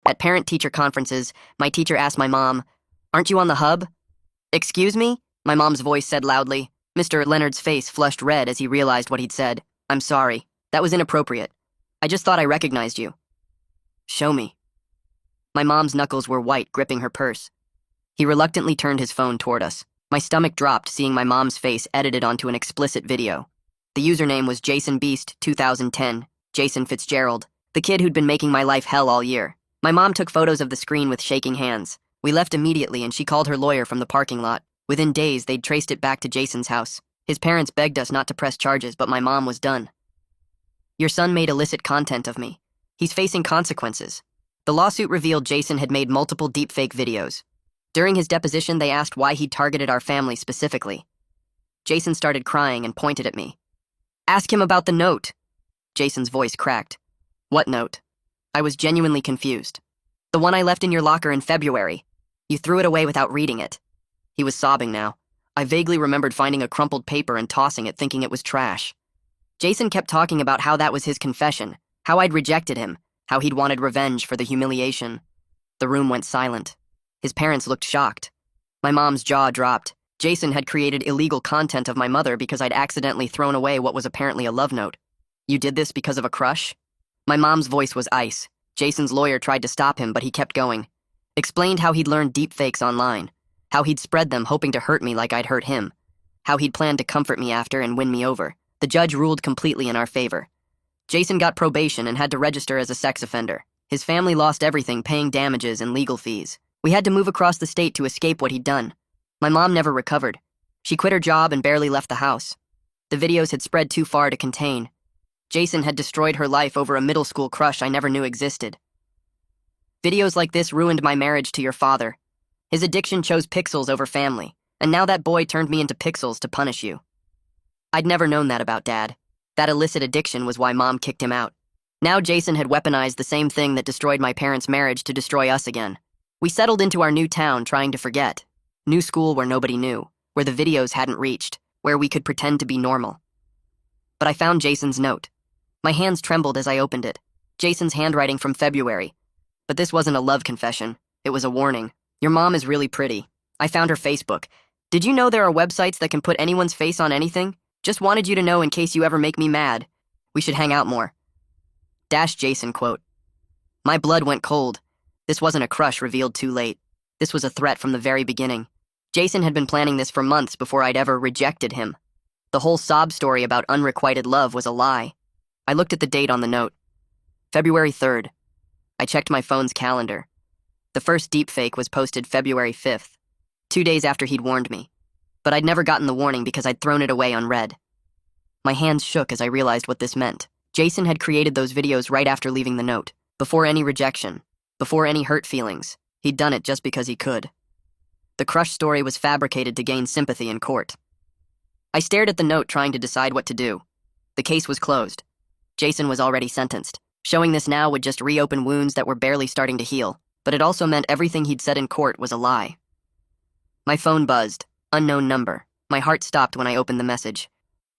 At parent-teacher conferences, my teacher asked my mom, "Aren't you on the hub?" "Excuse me?" My mom's voice said loudly. Mr. Leonard's face flushed red as he realized what he'd said. "I'm sorry. That was inappropriate. I just thought I recognized you." "Show me." My mom's knuckles were white, gripping her purse. He reluctantly turned his phone toward us. My stomach dropped seeing my mom's face edited onto an explicit video. The username was Jason Beast 2010, Jason Fitzgerald, the kid who'd been making my life hell all year. My mom took photos of the screen with shaking hands. We left immediately and she called her lawyer from the parking lot. Within days, they'd traced it back to Jason's house. His parents begged us not to press charges, but my mom was done. "Your son made illicit content of me. He's facing consequences." The lawsuit revealed Jason had made multiple deepfake videos. During his deposition, they asked why he'd targeted our family specifically. Jason started crying and pointed at me. "Ask him about the note." Jason's voice cracked. "What note?" I was genuinely confused. "The one I left in your locker in February. You threw it away without reading it." He was sobbing now. I vaguely remembered finding a crumpled paper and tossing it, thinking it was trash. Jason kept talking about how that was his confession, how I'd rejected him, how he'd wanted revenge for the humiliation. The room went silent. His parents looked shocked. My mom's jaw dropped. Jason had created illegal content of my mother because I'd accidentally thrown away what was apparently a love note. "You did this because of a crush?" My mom's voice was ice. Jason's lawyer tried to stop him, but he kept going. Explained how he'd learned deepfakes online, how he'd spread them hoping to hurt me like I'd hurt him, how he'd planned to comfort me after and win me over. The judge ruled completely in our favor. Jason got probation and had to register as a sex offender. His family lost everything, paying damages and legal fees. We had to move across the state to escape what he'd done. My mom never recovered. She quit her job and barely left the house. The videos had spread too far to contain. Jason had destroyed her life over a middle school crush I never knew existed. "Videos like this ruined my marriage to your father. His addiction chose pixels over family, and now that boy turned me into pixels to punish you." I'd never known that about Dad. That illicit addiction was why Mom kicked him out. Now Jason had weaponized the same thing that destroyed my parents' marriage to destroy us again. We settled into our new town trying to forget. New school where nobody knew, where the videos hadn't reached, where we could pretend to be normal. But I found Jason's note. My hands trembled as I opened it. Jason's handwriting from February. But this wasn't a love confession. It was a warning. "Your mom is really pretty. I found her Facebook. Did you know there are websites that can put anyone's face on anything? Just wanted you to know in case you ever make me mad. We should hang out more." Dash Jason quote. My blood went cold. This wasn't a crush revealed too late. This was a threat from the very beginning. Jason had been planning this for months before I'd ever rejected him. The whole sob story about unrequited love was a lie. I looked at the date on the note. February 3rd. I checked my phone's calendar. The first deepfake was posted February 5th, 2 days after he'd warned me. But I'd never gotten the warning because I'd thrown it away unread. My hands shook as I realized what this meant. Jason had created those videos right after leaving the note, before any rejection, before any hurt feelings. He'd done it just because he could. The crush story was fabricated to gain sympathy in court. I stared at the note trying to decide what to do. The case was closed. Jason was already sentenced. Showing this now would just reopen wounds that were barely starting to heal, but it also meant everything he'd said in court was a lie. My phone buzzed. Unknown number. My heart stopped when I opened the message.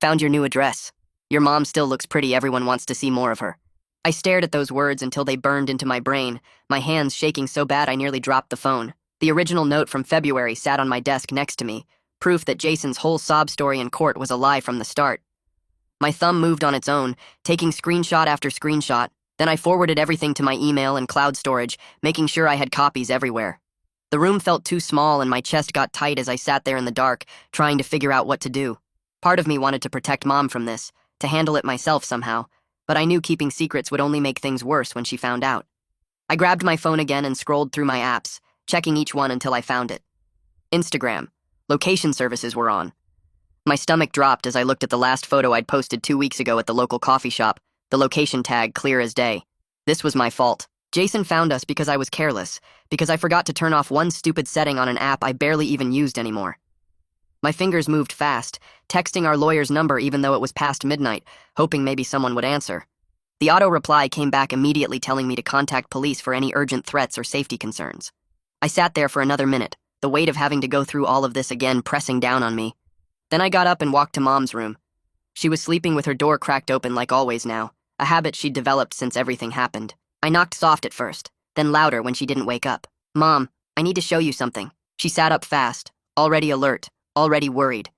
"Found your new address. Your mom still looks pretty. Everyone wants to see more of her." I stared at those words until they burned into my brain, my hands shaking so bad I nearly dropped the phone. The original note from February sat on my desk next to me, proof that Jason's whole sob story in court was a lie from the start. My thumb moved on its own, taking screenshot after screenshot. Then I forwarded everything to my email and cloud storage, making sure I had copies everywhere. The room felt too small and my chest got tight as I sat there in the dark, trying to figure out what to do. Part of me wanted to protect Mom from this, to handle it myself somehow, but I knew keeping secrets would only make things worse when she found out. I grabbed my phone again and scrolled through my apps, checking each one until I found it. Instagram. Location services were on. My stomach dropped as I looked at the last photo I'd posted 2 weeks ago at the local coffee shop, the location tag clear as day. This was my fault. Jason found us because I was careless, because I forgot to turn off one stupid setting on an app I barely even used anymore. My fingers moved fast, texting our lawyer's number even though it was past midnight, hoping maybe someone would answer. The auto reply came back immediately telling me to contact police for any urgent threats or safety concerns. I sat there for another minute, the weight of having to go through all of this again pressing down on me. Then I got up and walked to Mom's room. She was sleeping with her door cracked open like always now, a habit she'd developed since everything happened. I knocked soft at first, then louder when she didn't wake up. Mom, I need to show you something. She sat up fast, already alert, already worried.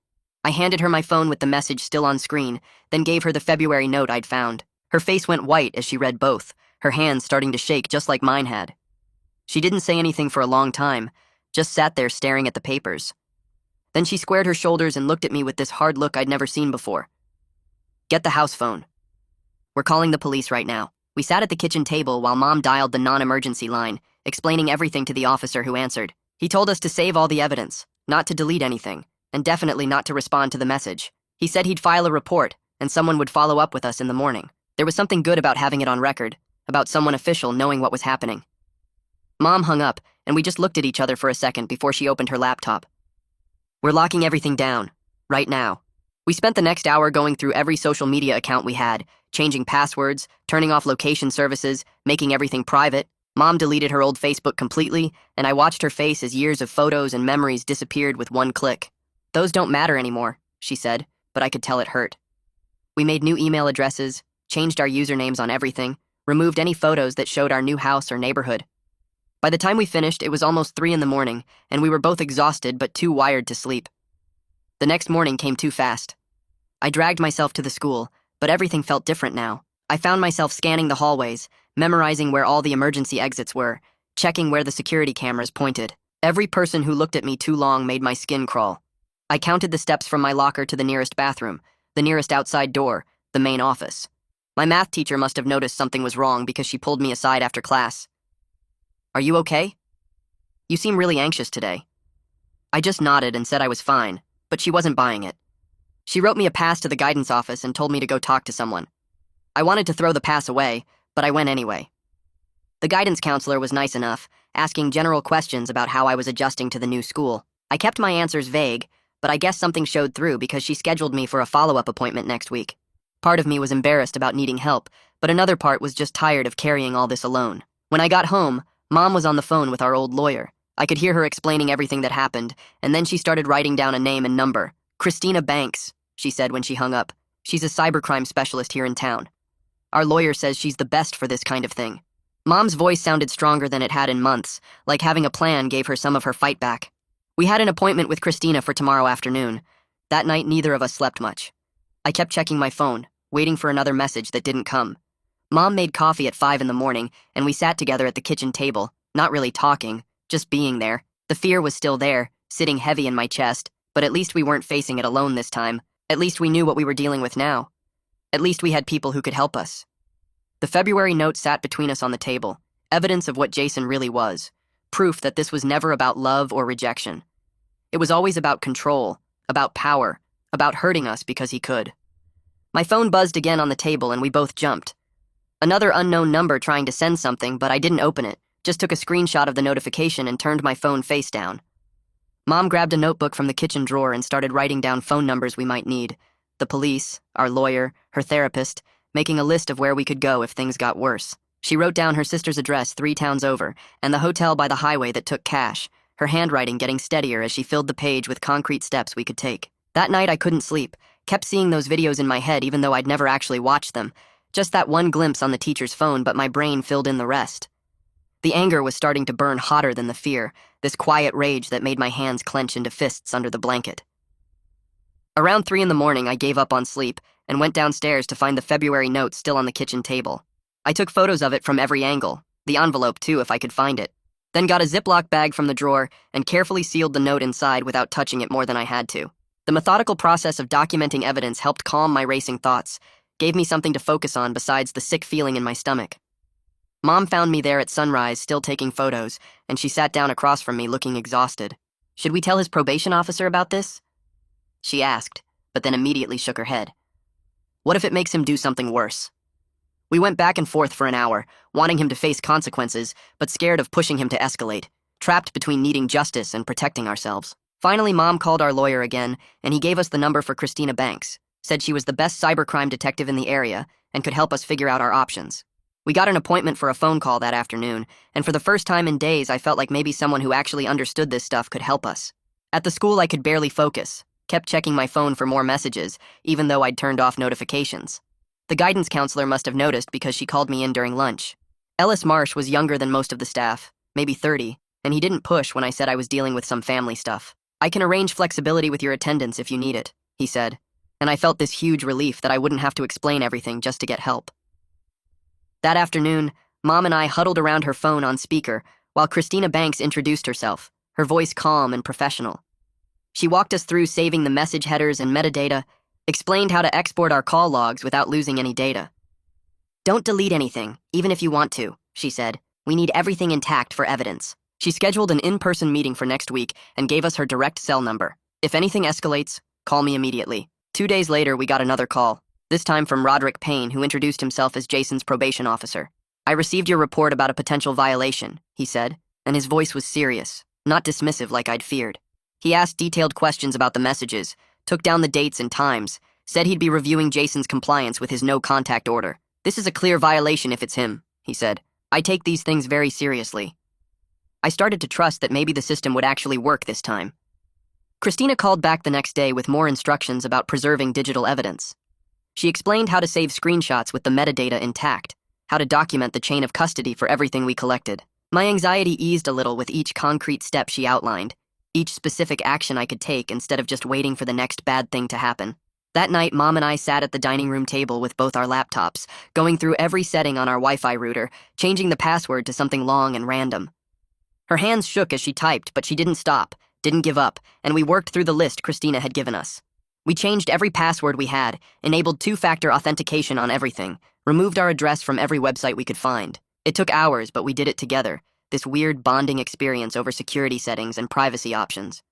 I handed her my phone with the message still on screen, then gave her the February note I'd found. Her face went white as she read both, her hands starting to shake just like mine had. She didn't say anything for a long time, just sat there staring at the papers. Then she squared her shoulders and looked at me with this hard look I'd never seen before. Get the house phone. We're calling the police right now. We sat at the kitchen table while Mom dialed the non-emergency line, explaining everything to the officer who answered. He told us to save all the evidence, not to delete anything, and definitely not to respond to the message. He said he'd file a report, and someone would follow up with us in the morning. There was something good about having it on record, about someone official knowing what was happening. Mom hung up, and we just looked at each other for a second before she opened her laptop. We're locking everything down, right now. We spent the next hour going through every social media account we had, changing passwords, turning off location services, making everything private. Mom deleted her old Facebook completely, and I watched her face as years of photos and memories disappeared with one click. Those don't matter anymore, she said, but I could tell it hurt. We made new email addresses, changed our usernames on everything, removed any photos that showed our new house or neighborhood. By the time we finished, it was almost 3 a.m, and we were both exhausted but too wired to sleep. The next morning came too fast. I dragged myself to the school, but everything felt different now. I found myself scanning the hallways, memorizing where all the emergency exits were, checking where the security cameras pointed. Every person who looked at me too long made my skin crawl. I counted the steps from my locker to the nearest bathroom, the nearest outside door, the main office. My math teacher must have noticed something was wrong because she pulled me aside after class. Are you okay? You seem really anxious today. I just nodded and said I was fine, but she wasn't buying it. She wrote me a pass to the guidance office and told me to go talk to someone. I wanted to throw the pass away, but I went anyway. The guidance counselor was nice enough, asking general questions about how I was adjusting to the new school. I kept my answers vague, but I guess something showed through because she scheduled me for a follow-up appointment next week. Part of me was embarrassed about needing help, but another part was just tired of carrying all this alone. When I got home, Mom was on the phone with our old lawyer. I could hear her explaining everything that happened, and then she started writing down a name and number. Christina Banks, she said when she hung up. She's a cybercrime specialist here in town. Our lawyer says she's the best for this kind of thing. Mom's voice sounded stronger than it had in months, like having a plan gave her some of her fight back. We had an appointment with Christina for tomorrow afternoon. That night, neither of us slept much. I kept checking my phone, waiting for another message that didn't come. Mom made coffee at 5 a.m, and we sat together at the kitchen table, not really talking, just being there. The fear was still there, sitting heavy in my chest, but at least we weren't facing it alone this time. At least we knew what we were dealing with now. At least we had people who could help us. The February note sat between us on the table, evidence of what Jason really was, proof that this was never about love or rejection. It was always about control, about power, about hurting us because he could. My phone buzzed again on the table and we both jumped. Another unknown number trying to send something, but I didn't open it, just took a screenshot of the notification and turned my phone face down. Mom grabbed a notebook from the kitchen drawer and started writing down phone numbers we might need. The police, our lawyer, her therapist, making a list of where we could go if things got worse. She wrote down her sister's address 3 towns over, and the hotel by the highway that took cash, her handwriting getting steadier as she filled the page with concrete steps we could take. That night I couldn't sleep, kept seeing those videos in my head even though I'd never actually watched them. Just that one glimpse on the teacher's phone, but my brain filled in the rest. The anger was starting to burn hotter than the fear, this quiet rage that made my hands clench into fists under the blanket. Around 3 a.m, I gave up on sleep and went downstairs to find the February note still on the kitchen table. I took photos of it from every angle, the envelope too if I could find it, then got a Ziploc bag from the drawer and carefully sealed the note inside without touching it more than I had to. The methodical process of documenting evidence helped calm my racing thoughts, gave me something to focus on besides the sick feeling in my stomach. Mom found me there at sunrise, still taking photos, and she sat down across from me looking exhausted. Should we tell his probation officer about this? She asked, but then immediately shook her head. What if it makes him do something worse? We went back and forth for an hour, wanting him to face consequences, but scared of pushing him to escalate, trapped between needing justice and protecting ourselves. Finally, Mom called our lawyer again, and he gave us the number for Christina Banks, said she was the best cybercrime detective in the area and could help us figure out our options. We got an appointment for a phone call that afternoon, and for the first time in days I felt like maybe someone who actually understood this stuff could help us. At the school I could barely focus, kept checking my phone for more messages, even though I'd turned off notifications. The guidance counselor must have noticed because she called me in during lunch. Ellis Marsh was younger than most of the staff, maybe 30, and he didn't push when I said I was dealing with some family stuff. "I can arrange flexibility with your attendance if you need it," he said, and I felt this huge relief that I wouldn't have to explain everything just to get help. That afternoon, Mom and I huddled around her phone on speaker while Christina Banks introduced herself, her voice calm and professional. She walked us through saving the message headers and metadata, explained how to export our call logs without losing any data. "Don't delete anything, even if you want to," she said. "We need everything intact for evidence." She scheduled an in-person meeting for next week and gave us her direct cell number. "If anything escalates, call me immediately." 2 days later, we got another call, this time from Roderick Payne, who introduced himself as Jason's probation officer. "I received your report about a potential violation," he said, and his voice was serious, not dismissive like I'd feared. He asked detailed questions about the messages, took down the dates and times, said he'd be reviewing Jason's compliance with his no-contact order. "This is a clear violation if it's him," he said. "I take these things very seriously." I started to trust that maybe the system would actually work this time. Christina called back the next day with more instructions about preserving digital evidence. She explained how to save screenshots with the metadata intact, how to document the chain of custody for everything we collected. My anxiety eased a little with each concrete step she outlined, each specific action I could take instead of just waiting for the next bad thing to happen. That night, Mom and I sat at the dining room table with both our laptops, going through every setting on our Wi-Fi router, changing the password to something long and random. Her hands shook as she typed, but she didn't stop, didn't give up, and we worked through the list Christina had given us. We changed every password we had, enabled two-factor authentication on everything, removed our address from every website we could find. It took hours, but we did it together, this weird bonding experience over security settings and privacy options.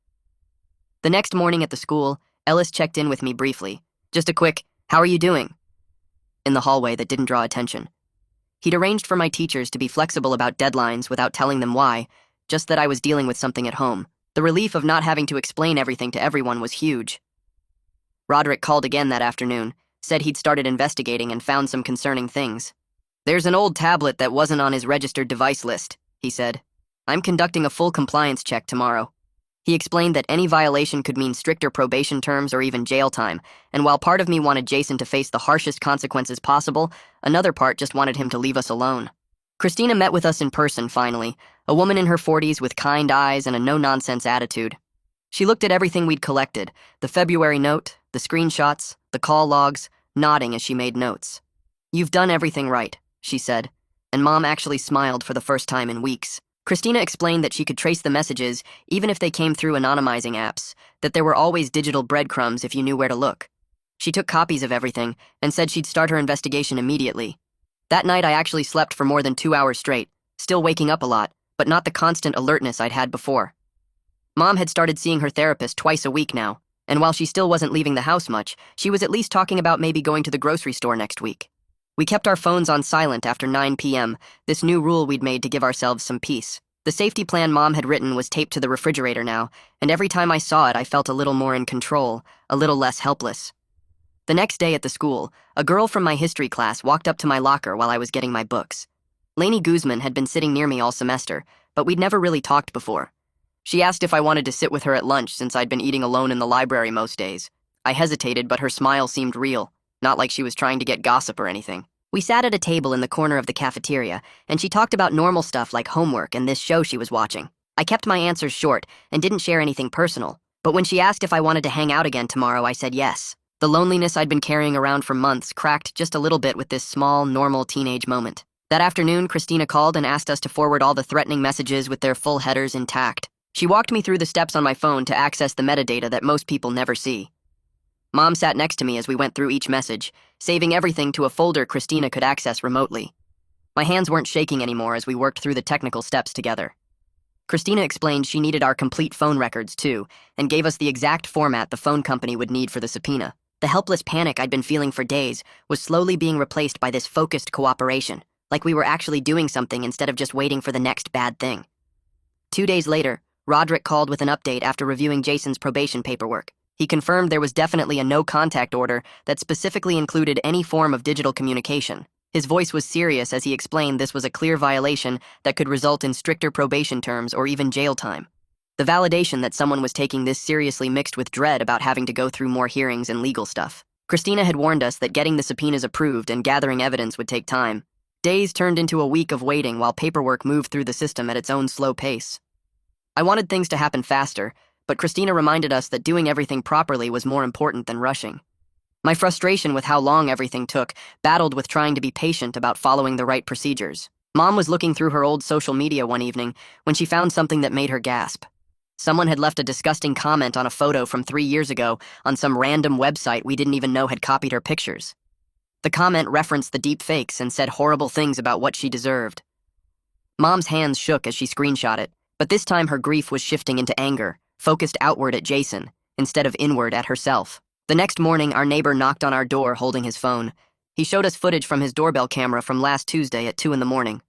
The next morning at the school, Ellis checked in with me briefly. Just a quick, "How are you doing?" in the hallway that didn't draw attention. He'd arranged for my teachers to be flexible about deadlines without telling them why, just that I was dealing with something at home. The relief of not having to explain everything to everyone was huge. Roderick called again that afternoon, said he'd started investigating and found some concerning things. "There's an old tablet that wasn't on his registered device list," he said. "I'm conducting a full compliance check tomorrow." He explained that any violation could mean stricter probation terms or even jail time, and while part of me wanted Jason to face the harshest consequences possible, another part just wanted him to leave us alone. Christina met with us in person finally, a woman in her 40s with kind eyes and a no-nonsense attitude. She looked at everything we'd collected, the February note, the screenshots, the call logs, nodding as she made notes. "You've done everything right," she said, and Mom actually smiled for the first time in weeks. Christina explained that she could trace the messages even if they came through anonymizing apps, that there were always digital breadcrumbs if you knew where to look. She took copies of everything and said she'd start her investigation immediately. That night I actually slept for more than 2 hours straight, still waking up a lot, but not the constant alertness I'd had before. Mom had started seeing her therapist twice a week now, and while she still wasn't leaving the house much, she was at least talking about maybe going to the grocery store next week. We kept our phones on silent after 9 p.m., this new rule we'd made to give ourselves some peace. The safety plan Mom had written was taped to the refrigerator now, and every time I saw it I felt a little more in control, a little less helpless. The next day at the school, a girl from my history class walked up to my locker while I was getting my books. Lainey Guzman had been sitting near me all semester, but we'd never really talked before. She asked if I wanted to sit with her at lunch since I'd been eating alone in the library most days. I hesitated, but her smile seemed real, not like she was trying to get gossip or anything. We sat at a table in the corner of the cafeteria, and she talked about normal stuff like homework and this show she was watching. I kept my answers short and didn't share anything personal, but when she asked if I wanted to hang out again tomorrow, I said yes. The loneliness I'd been carrying around for months cracked just a little bit with this small, normal teenage moment. That afternoon, Christina called and asked us to forward all the threatening messages with their full headers intact. She walked me through the steps on my phone to access the metadata that most people never see. Mom sat next to me as we went through each message, saving everything to a folder Christina could access remotely. My hands weren't shaking anymore as we worked through the technical steps together. Christina explained she needed our complete phone records, too, and gave us the exact format the phone company would need for the subpoena. The helpless panic I'd been feeling for days was slowly being replaced by this focused cooperation, like we were actually doing something instead of just waiting for the next bad thing. 2 days later, Roderick called with an update after reviewing Jason's probation paperwork. He confirmed there was definitely a no-contact order that specifically included any form of digital communication. His voice was serious as he explained this was a clear violation that could result in stricter probation terms or even jail time. The validation that someone was taking this seriously mixed with dread about having to go through more hearings and legal stuff. Christina had warned us that getting the subpoenas approved and gathering evidence would take time. Days turned into a week of waiting while paperwork moved through the system at its own slow pace. I wanted things to happen faster, but Christina reminded us that doing everything properly was more important than rushing. My frustration with how long everything took battled with trying to be patient about following the right procedures. Mom was looking through her old social media one evening when she found something that made her gasp. Someone had left a disgusting comment on a photo from 3 years ago on some random website we didn't even know had copied her pictures. The comment referenced the deep fakes and said horrible things about what she deserved. Mom's hands shook as she screenshot it, but this time her grief was shifting into anger, focused outward at Jason, instead of inward at herself. The next morning, our neighbor knocked on our door holding his phone. He showed us footage from his doorbell camera from last Tuesday at 2 in the morning.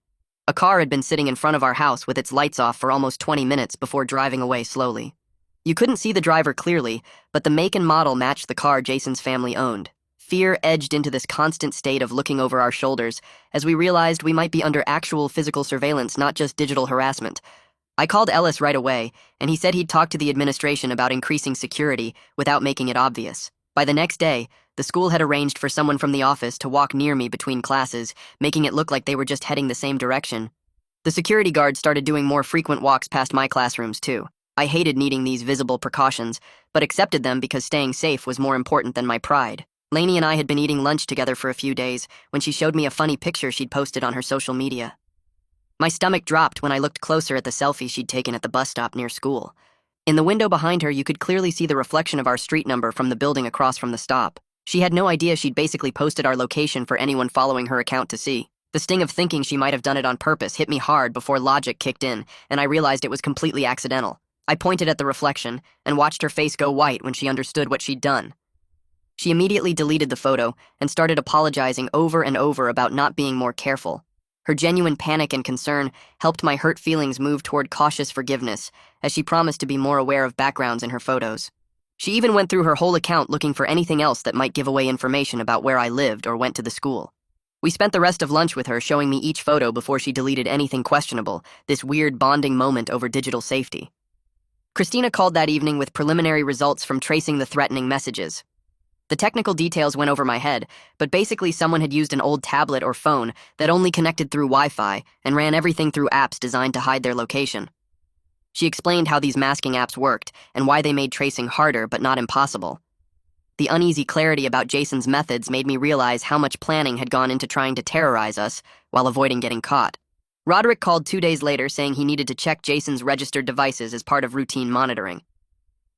A car had been sitting in front of our house with its lights off for almost 20 minutes before driving away slowly. You couldn't see the driver clearly, but the make and model matched the car Jason's family owned. Fear edged into this constant state of looking over our shoulders as we realized we might be under actual physical surveillance, not just digital harassment. I called Ellis right away, and he said he'd talk to the administration about increasing security without making it obvious. By the next day, the school had arranged for someone from the office to walk near me between classes, making it look like they were just heading the same direction. The security guard started doing more frequent walks past my classrooms, too. I hated needing these visible precautions, but accepted them because staying safe was more important than my pride. Lainey and I had been eating lunch together for a few days when she showed me a funny picture she'd posted on her social media. My stomach dropped when I looked closer at the selfie she'd taken at the bus stop near school. In the window behind her, you could clearly see the reflection of our street number from the building across from the stop. She had no idea she'd basically posted our location for anyone following her account to see. The sting of thinking she might have done it on purpose hit me hard before logic kicked in, and I realized it was completely accidental. I pointed at the reflection and watched her face go white when she understood what she'd done. She immediately deleted the photo and started apologizing over and over about not being more careful. Her genuine panic and concern helped my hurt feelings move toward cautious forgiveness, as she promised to be more aware of backgrounds in her photos. She even went through her whole account looking for anything else that might give away information about where I lived or went to the school. We spent the rest of lunch with her showing me each photo before she deleted anything questionable, this weird bonding moment over digital safety. Christina called that evening with preliminary results from tracing the threatening messages. The technical details went over my head, but basically someone had used an old tablet or phone that only connected through Wi-Fi and ran everything through apps designed to hide their location. She explained how these masking apps worked and why they made tracing harder but not impossible. The uneasy clarity about Jason's methods made me realize how much planning had gone into trying to terrorize us while avoiding getting caught. Roderick called 2 days later saying he needed to check Jason's registered devices as part of routine monitoring.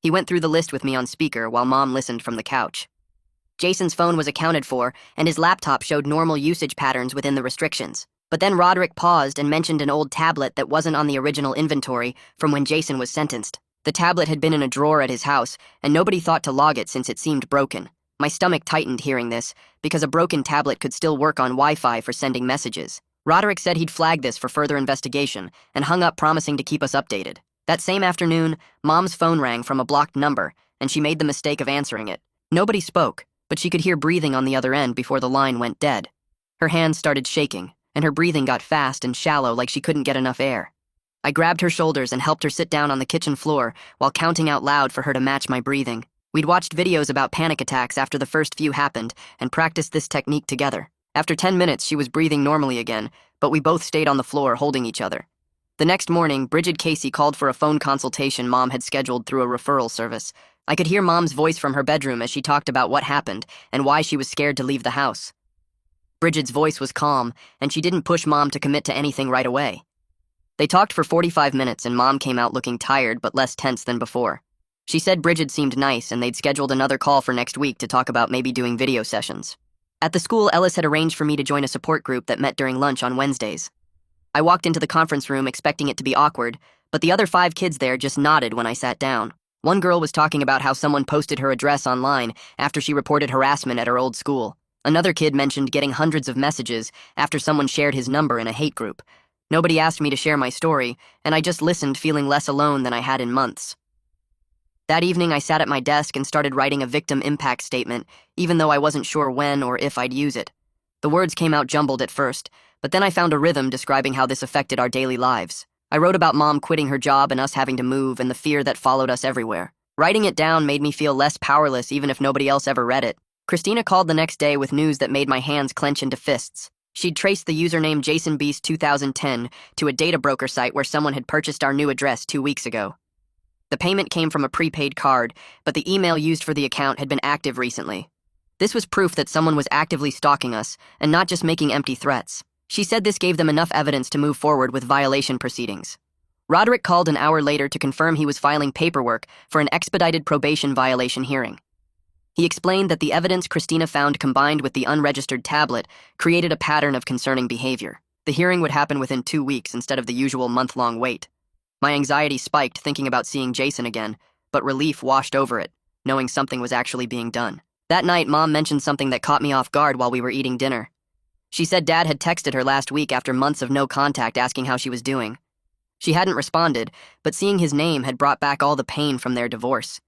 He went through the list with me on speaker while Mom listened from the couch. Jason's phone was accounted for, and his laptop showed normal usage patterns within the restrictions. But then Roderick paused and mentioned an old tablet that wasn't on the original inventory from when Jason was sentenced. The tablet had been in a drawer at his house, and nobody thought to log it since it seemed broken. My stomach tightened hearing this, because a broken tablet could still work on Wi-Fi for sending messages. Roderick said he'd flag this for further investigation, and hung up promising to keep us updated. That same afternoon, Mom's phone rang from a blocked number, and she made the mistake of answering it. Nobody spoke, but she could hear breathing on the other end before the line went dead. Her hands started shaking, and her breathing got fast and shallow like she couldn't get enough air. I grabbed her shoulders and helped her sit down on the kitchen floor while counting out loud for her to match my breathing. We'd watched videos about panic attacks after the first few happened and practiced this technique together. After 10 minutes, she was breathing normally again, but we both stayed on the floor holding each other. The next morning, Bridget Casey called for a phone consultation Mom had scheduled through a referral service. I could hear Mom's voice from her bedroom as she talked about what happened and why she was scared to leave the house. Bridget's voice was calm, and she didn't push Mom to commit to anything right away. They talked for 45 minutes, and Mom came out looking tired but less tense than before. She said Bridget seemed nice, and they'd scheduled another call for next week to talk about maybe doing video sessions. At the school, Ellis had arranged for me to join a support group that met during lunch on Wednesdays. I walked into the conference room expecting it to be awkward, but the other 5 kids there just nodded when I sat down. One girl was talking about how someone posted her address online after she reported harassment at her old school. Another kid mentioned getting hundreds of messages after someone shared his number in a hate group. Nobody asked me to share my story, and I just listened, feeling less alone than I had in months. That evening, I sat at my desk and started writing a victim impact statement, even though I wasn't sure when or if I'd use it. The words came out jumbled at first, but then I found a rhythm describing how this affected our daily lives. I wrote about Mom quitting her job and us having to move and the fear that followed us everywhere. Writing it down made me feel less powerless even if nobody else ever read it. Christina called the next day with news that made my hands clench into fists. She'd traced the username JasonBeast2010 to a data broker site where someone had purchased our new address 2 weeks ago. The payment came from a prepaid card, but the email used for the account had been active recently. This was proof that someone was actively stalking us and not just making empty threats. She said this gave them enough evidence to move forward with violation proceedings. Roderick called an hour later to confirm he was filing paperwork for an expedited probation violation hearing. He explained that the evidence Christina found combined with the unregistered tablet created a pattern of concerning behavior. The hearing would happen within 2 weeks instead of the usual month-long wait. My anxiety spiked thinking about seeing Jason again, but relief washed over it, knowing something was actually being done. That night, Mom mentioned something that caught me off guard while we were eating dinner. She said Dad had texted her last week after months of no contact asking how she was doing. She hadn't responded, but seeing his name had brought back all the pain from their divorce.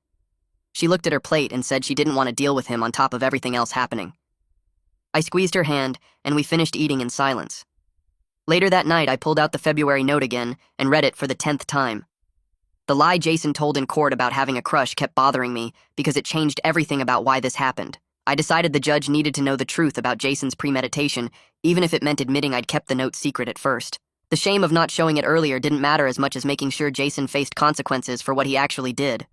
She looked at her plate and said she didn't want to deal with him on top of everything else happening. I squeezed her hand, and we finished eating in silence. Later that night, I pulled out the February note again and read it for the 10th time. The lie Jason told in court about having a crush kept bothering me because it changed everything about why this happened. I decided the judge needed to know the truth about Jason's premeditation, even if it meant admitting I'd kept the note secret at first. The shame of not showing it earlier didn't matter as much as making sure Jason faced consequences for what he actually did.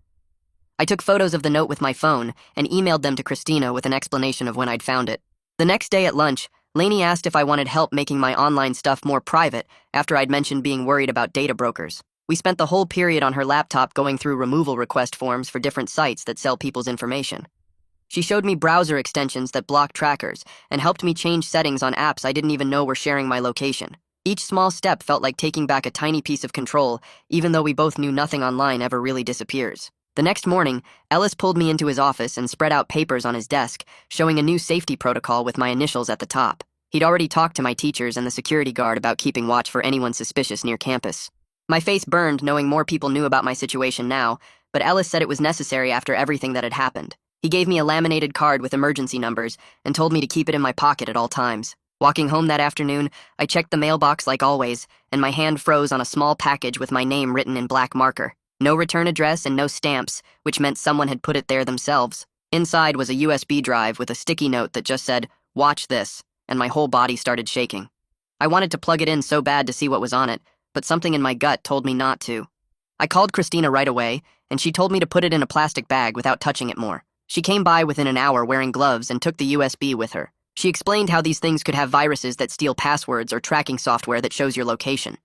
I took photos of the note with my phone and emailed them to Christina with an explanation of when I'd found it. The next day at lunch, Lainey asked if I wanted help making my online stuff more private after I'd mentioned being worried about data brokers. We spent the whole period on her laptop going through removal request forms for different sites that sell people's information. She showed me browser extensions that block trackers and helped me change settings on apps I didn't even know were sharing my location. Each small step felt like taking back a tiny piece of control, even though we both knew nothing online ever really disappears. The next morning, Ellis pulled me into his office and spread out papers on his desk, showing a new safety protocol with my initials at the top. He'd already talked to my teachers and the security guard about keeping watch for anyone suspicious near campus. My face burned knowing more people knew about my situation now, but Ellis said it was necessary after everything that had happened. He gave me a laminated card with emergency numbers and told me to keep it in my pocket at all times. Walking home that afternoon, I checked the mailbox like always, and my hand froze on a small package with my name written in black marker. No return address and no stamps, which meant someone had put it there themselves. Inside was a USB drive with a sticky note that just said, "Watch this," and my whole body started shaking. I wanted to plug it in so bad to see what was on it, but something in my gut told me not to. I called Christina right away, and she told me to put it in a plastic bag without touching it more. She came by within an hour wearing gloves and took the USB with her. She explained how these things could have viruses that steal passwords or tracking software that shows your location.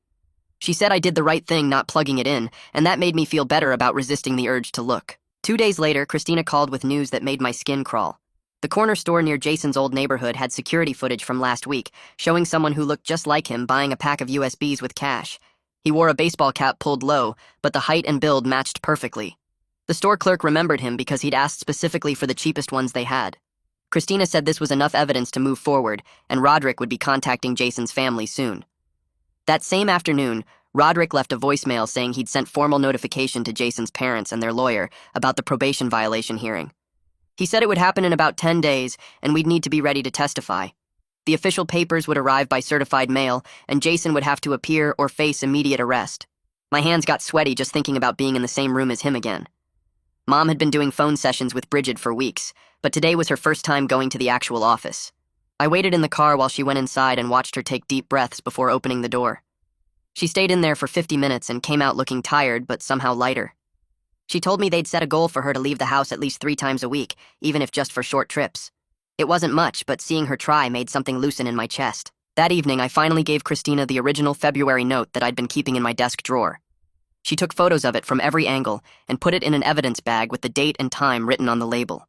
She said I did the right thing not plugging it in, and that made me feel better about resisting the urge to look. 2 days later, Christina called with news that made my skin crawl. The corner store near Jason's old neighborhood had security footage from last week, showing someone who looked just like him buying a pack of USBs with cash. He wore a baseball cap pulled low, but the height and build matched perfectly. The store clerk remembered him because he'd asked specifically for the cheapest ones they had. Christina said this was enough evidence to move forward, and Roderick would be contacting Jason's family soon. That same afternoon, Roderick left a voicemail saying he'd sent formal notification to Jason's parents and their lawyer about the probation violation hearing. He said it would happen in about 10 days, and we'd need to be ready to testify. The official papers would arrive by certified mail, and Jason would have to appear or face immediate arrest. My hands got sweaty just thinking about being in the same room as him again. Mom had been doing phone sessions with Bridget for weeks, but today was her first time going to the actual office. I waited in the car while she went inside and watched her take deep breaths before opening the door. She stayed in there for 50 minutes and came out looking tired but somehow lighter. She told me they'd set a goal for her to leave the house at least 3 times a week, even if just for short trips. It wasn't much, but seeing her try made something loosen in my chest. That evening, I finally gave Christina the original February note that I'd been keeping in my desk drawer. She took photos of it from every angle and put it in an evidence bag with the date and time written on the label.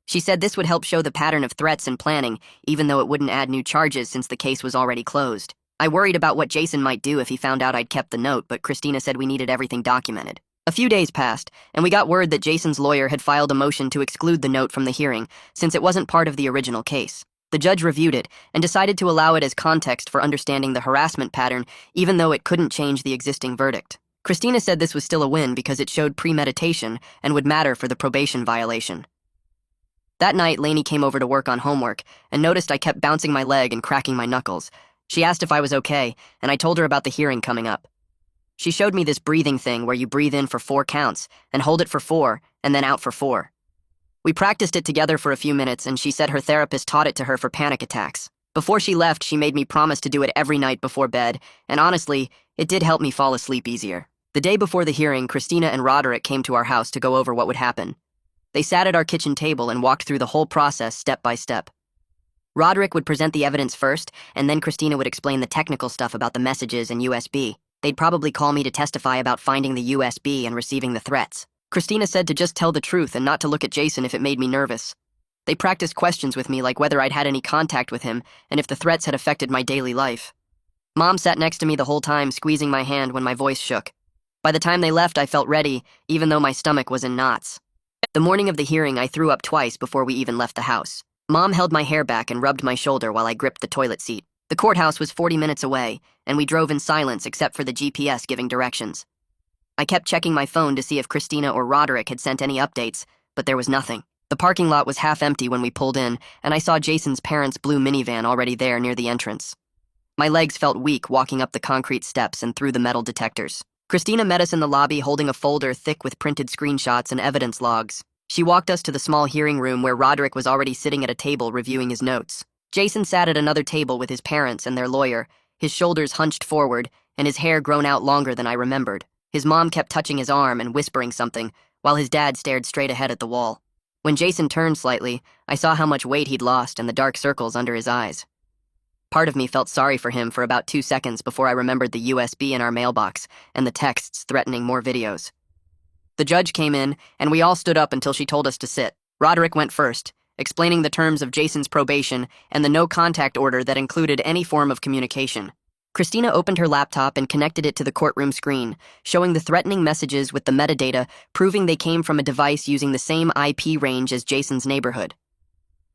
She said this would help show the pattern of threats and planning, even though it wouldn't add new charges since the case was already closed. I worried about what Jason might do if he found out I'd kept the note, but Christina said we needed everything documented. A few days passed, and we got word that Jason's lawyer had filed a motion to exclude the note from the hearing, since it wasn't part of the original case. The judge reviewed it and decided to allow it as context for understanding the harassment pattern, even though it couldn't change the existing verdict. Christina said this was still a win because it showed premeditation and would matter for the probation violation. That night, Lainey came over to work on homework and noticed I kept bouncing my leg and cracking my knuckles. She asked if I was okay, and I told her about the hearing coming up. She showed me this breathing thing where you breathe in for 4 counts and hold it for 4 and then out for 4. We practiced it together for a few minutes, and she said her therapist taught it to her for panic attacks. Before she left, she made me promise to do it every night before bed, and honestly, it did help me fall asleep easier. The day before the hearing, Christina and Roderick came to our house to go over what would happen. They sat at our kitchen table and walked through the whole process step by step. Roderick would present the evidence first, and then Christina would explain the technical stuff about the messages and USB. They'd probably call me to testify about finding the USB and receiving the threats. Christina said to just tell the truth and not to look at Jason if it made me nervous. They practiced questions with me like whether I'd had any contact with him and if the threats had affected my daily life. Mom sat next to me the whole time, squeezing my hand when my voice shook. By the time they left, I felt ready, even though my stomach was in knots. The morning of the hearing, I threw up twice before we even left the house. Mom held my hair back and rubbed my shoulder while I gripped the toilet seat. The courthouse was 40 minutes away, and we drove in silence except for the GPS giving directions. I kept checking my phone to see if Christina or Roderick had sent any updates, but there was nothing. The parking lot was half empty when we pulled in, and I saw Jason's parents' blue minivan already there near the entrance. My legs felt weak walking up the concrete steps and through the metal detectors. Christina met us in the lobby holding a folder thick with printed screenshots and evidence logs. She walked us to the small hearing room where Roderick was already sitting at a table reviewing his notes. Jason sat at another table with his parents and their lawyer, his shoulders hunched forward and his hair grown out longer than I remembered. His mom kept touching his arm and whispering something, while his dad stared straight ahead at the wall. When Jason turned slightly, I saw how much weight he'd lost and the dark circles under his eyes. Part of me felt sorry for him for about 2 seconds before I remembered the USB in our mailbox and the texts threatening more videos. The judge came in, and we all stood up until she told us to sit. Roderick went first, explaining the terms of Jason's probation and the no-contact order that included any form of communication. Christina opened her laptop and connected it to the courtroom screen, showing the threatening messages with the metadata, proving they came from a device using the same IP range as Jason's neighborhood.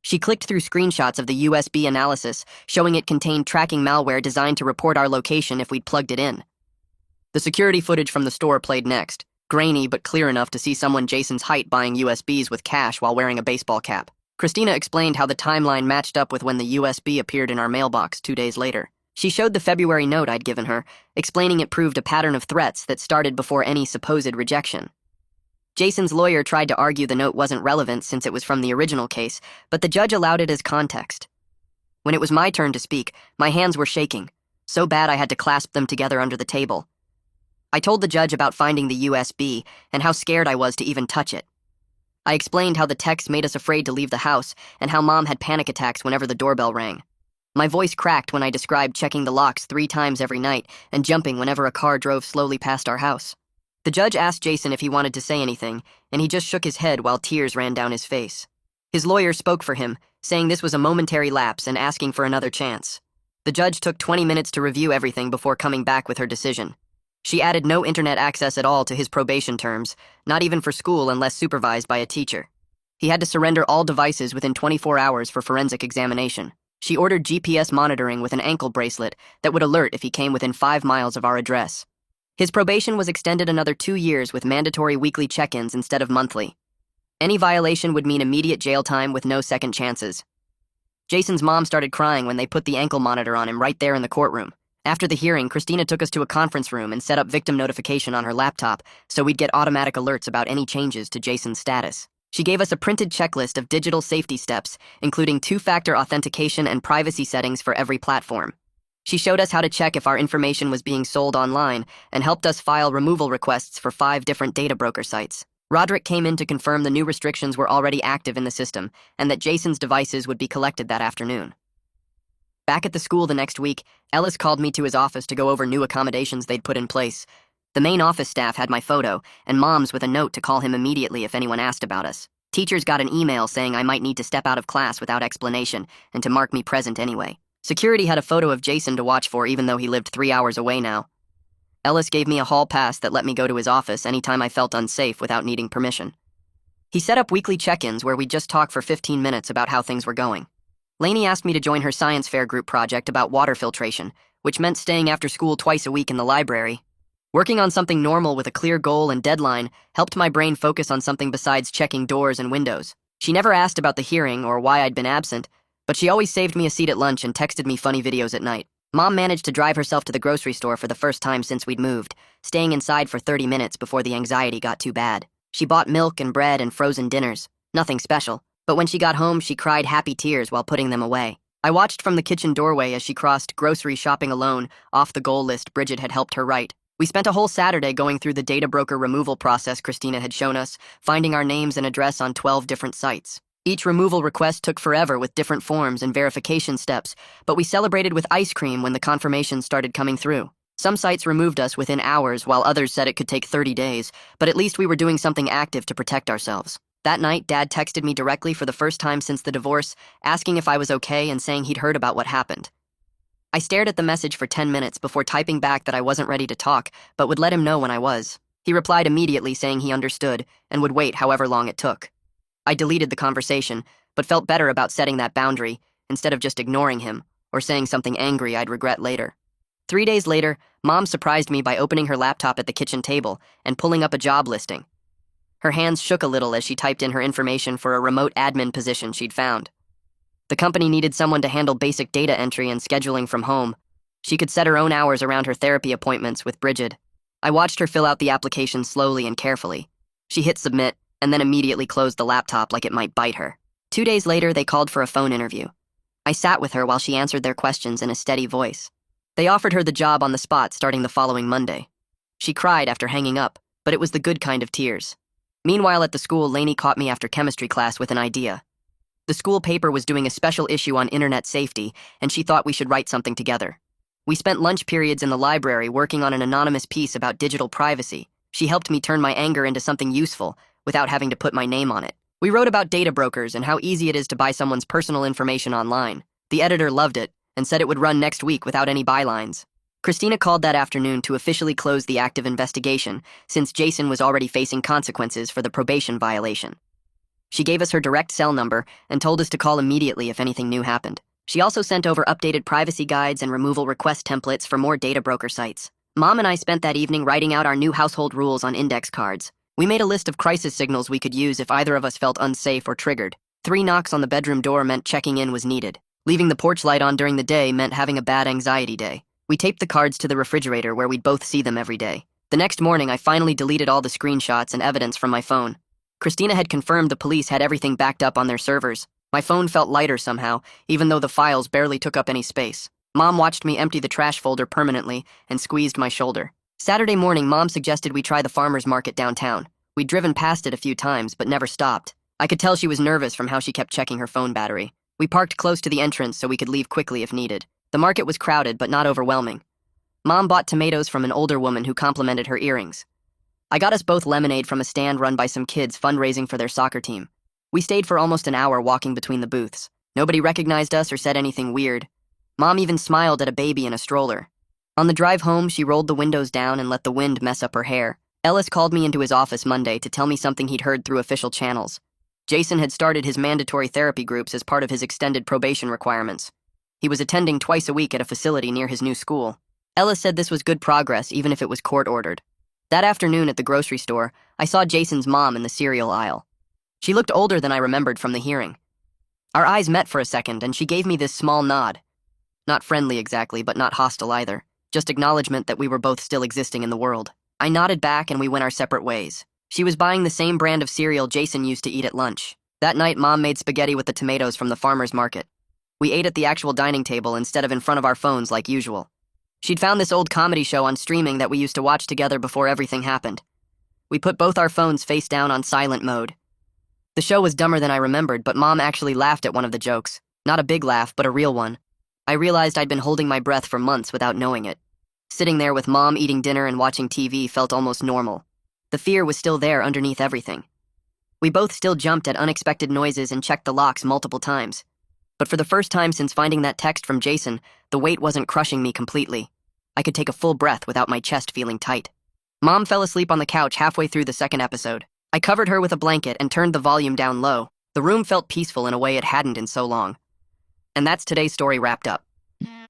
She clicked through screenshots of the USB analysis, showing it contained tracking malware designed to report our location if we'd plugged it in. The security footage from the store played next, grainy but clear enough to see someone Jason's height buying USBs with cash while wearing a baseball cap. Christina explained how the timeline matched up with when the USB appeared in our mailbox 2 days later. She showed the February note I'd given her, explaining it proved a pattern of threats that started before any supposed rejection. Jason's lawyer tried to argue the note wasn't relevant since it was from the original case, but the judge allowed it as context. When it was my turn to speak, my hands were shaking, so bad I had to clasp them together under the table. I told the judge about finding the USB and how scared I was to even touch it. I explained how the text made us afraid to leave the house and how Mom had panic attacks whenever the doorbell rang. My voice cracked when I described checking the locks 3 times every night and jumping whenever a car drove slowly past our house. The judge asked Jason if he wanted to say anything, and he just shook his head while tears ran down his face. His lawyer spoke for him, saying this was a momentary lapse and asking for another chance. The judge took 20 minutes to review everything before coming back with her decision. She added no internet access at all to his probation terms, not even for school unless supervised by a teacher. He had to surrender all devices within 24 hours for forensic examination. She ordered GPS monitoring with an ankle bracelet that would alert if he came within 5 miles of our address. His probation was extended another 2 years with mandatory weekly check-ins instead of monthly. Any violation would mean immediate jail time with no second chances. Jason's mom started crying when they put the ankle monitor on him right there in the courtroom. After the hearing, Christina took us to a conference room and set up victim notification on her laptop so we'd get automatic alerts about any changes to Jason's status. She gave us a printed checklist of digital safety steps, including 2-factor authentication and privacy settings for every platform. She showed us how to check if our information was being sold online and helped us file removal requests for 5 different data broker sites. Roderick came in to confirm the new restrictions were already active in the system and that Jason's devices would be collected that afternoon. Back at the school the next week, Ellis called me to his office to go over new accommodations they'd put in place. The main office staff had my photo, and Mom's with a note to call him immediately if anyone asked about us. Teachers got an email saying I might need to step out of class without explanation and to mark me present anyway. Security had a photo of Jason to watch for even though he lived 3 hours away now. Ellis gave me a hall pass that let me go to his office anytime I felt unsafe without needing permission. He set up weekly check-ins where we'd just talk for 15 minutes about how things were going. Lainey asked me to join her science fair group project about water filtration, which meant staying after school twice a week in the library. Working on something normal with a clear goal and deadline helped my brain focus on something besides checking doors and windows. She never asked about the hearing or why I'd been absent, but she always saved me a seat at lunch and texted me funny videos at night. Mom managed to drive herself to the grocery store for the first time since we'd moved, staying inside for 30 minutes before the anxiety got too bad. She bought milk and bread and frozen dinners. Nothing special. But when she got home, she cried happy tears while putting them away. I watched from the kitchen doorway as she crossed grocery shopping alone off the goal list Bridget had helped her write. We spent a whole Saturday going through the data broker removal process Christina had shown us, finding our names and address on 12 different sites. Each removal request took forever with different forms and verification steps, but we celebrated with ice cream when the confirmations started coming through. Some sites removed us within hours, while others said it could take 30 days, but at least we were doing something active to protect ourselves. That night, Dad texted me directly for the first time since the divorce, asking if I was okay and saying he'd heard about what happened. I stared at the message for 10 minutes before typing back that I wasn't ready to talk, but would let him know when I was. He replied immediately saying he understood and would wait however long it took. I deleted the conversation, but felt better about setting that boundary instead of just ignoring him or saying something angry I'd regret later. 3 days later, Mom surprised me by opening her laptop at the kitchen table and pulling up a job listing. Her hands shook a little as she typed in her information for a remote admin position she'd found. The company needed someone to handle basic data entry and scheduling from home. She could set her own hours around her therapy appointments with Bridget. I watched her fill out the application slowly and carefully. She hit submit and then immediately closed the laptop like it might bite her. 2 days later, they called for a phone interview. I sat with her while she answered their questions in a steady voice. They offered her the job on the spot starting the following Monday. She cried after hanging up, but it was the good kind of tears. Meanwhile, at the school, Lainey caught me after chemistry class with an idea. The school paper was doing a special issue on internet safety, and she thought we should write something together. We spent lunch periods in the library working on an anonymous piece about digital privacy. She helped me turn my anger into something useful without having to put my name on it. We wrote about data brokers and how easy it is to buy someone's personal information online. The editor loved it and said it would run next week without any bylines. Christina called that afternoon to officially close the active investigation, since Jason was already facing consequences for the probation violation. She gave us her direct cell number and told us to call immediately if anything new happened. She also sent over updated privacy guides and removal request templates for more data broker sites. Mom and I spent that evening writing out our new household rules on index cards. We made a list of crisis signals we could use if either of us felt unsafe or triggered. 3 knocks on the bedroom door meant checking in was needed. Leaving the porch light on during the day meant having a bad anxiety day. We taped the cards to the refrigerator where we'd both see them every day. The next morning, I finally deleted all the screenshots and evidence from my phone. Christina had confirmed the police had everything backed up on their servers. My phone felt lighter somehow, even though the files barely took up any space. Mom watched me empty the trash folder permanently and squeezed my shoulder. Saturday morning, Mom suggested we try the farmer's market downtown. We'd driven past it a few times, but never stopped. I could tell she was nervous from how she kept checking her phone battery. We parked close to the entrance so we could leave quickly if needed. The market was crowded, but not overwhelming. Mom bought tomatoes from an older woman who complimented her earrings. I got us both lemonade from a stand run by some kids fundraising for their soccer team. We stayed for almost an hour walking between the booths. Nobody recognized us or said anything weird. Mom even smiled at a baby in a stroller. On the drive home, she rolled the windows down and let the wind mess up her hair. Ellis called me into his office Monday to tell me something he'd heard through official channels. Jason had started his mandatory therapy groups as part of his extended probation requirements. He was attending twice a week at a facility near his new school. Ellis said this was good progress, even if it was court-ordered. That afternoon at the grocery store, I saw Jason's mom in the cereal aisle. She looked older than I remembered from the hearing. Our eyes met for a second, and she gave me this small nod. Not friendly exactly, but not hostile either. Just acknowledgement that we were both still existing in the world. I nodded back and we went our separate ways. She was buying the same brand of cereal Jason used to eat at lunch. That night, Mom made spaghetti with the tomatoes from the farmer's market. We ate at the actual dining table instead of in front of our phones like usual. She'd found this old comedy show on streaming that we used to watch together before everything happened. We put both our phones face down on silent mode. The show was dumber than I remembered, but Mom actually laughed at one of the jokes. Not a big laugh, but a real one. I realized I'd been holding my breath for months without knowing it. Sitting there with Mom eating dinner and watching TV felt almost normal. The fear was still there underneath everything. We both still jumped at unexpected noises and checked the locks multiple times. But for the first time since finding that text from Jason, the weight wasn't crushing me completely. I could take a full breath without my chest feeling tight. Mom fell asleep on the couch halfway through the second episode. I covered her with a blanket and turned the volume down low. The room felt peaceful in a way it hadn't in so long. And that's today's story wrapped up.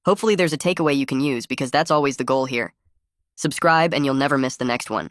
Hopefully there's a takeaway you can use, because that's always the goal here. Subscribe and you'll never miss the next one.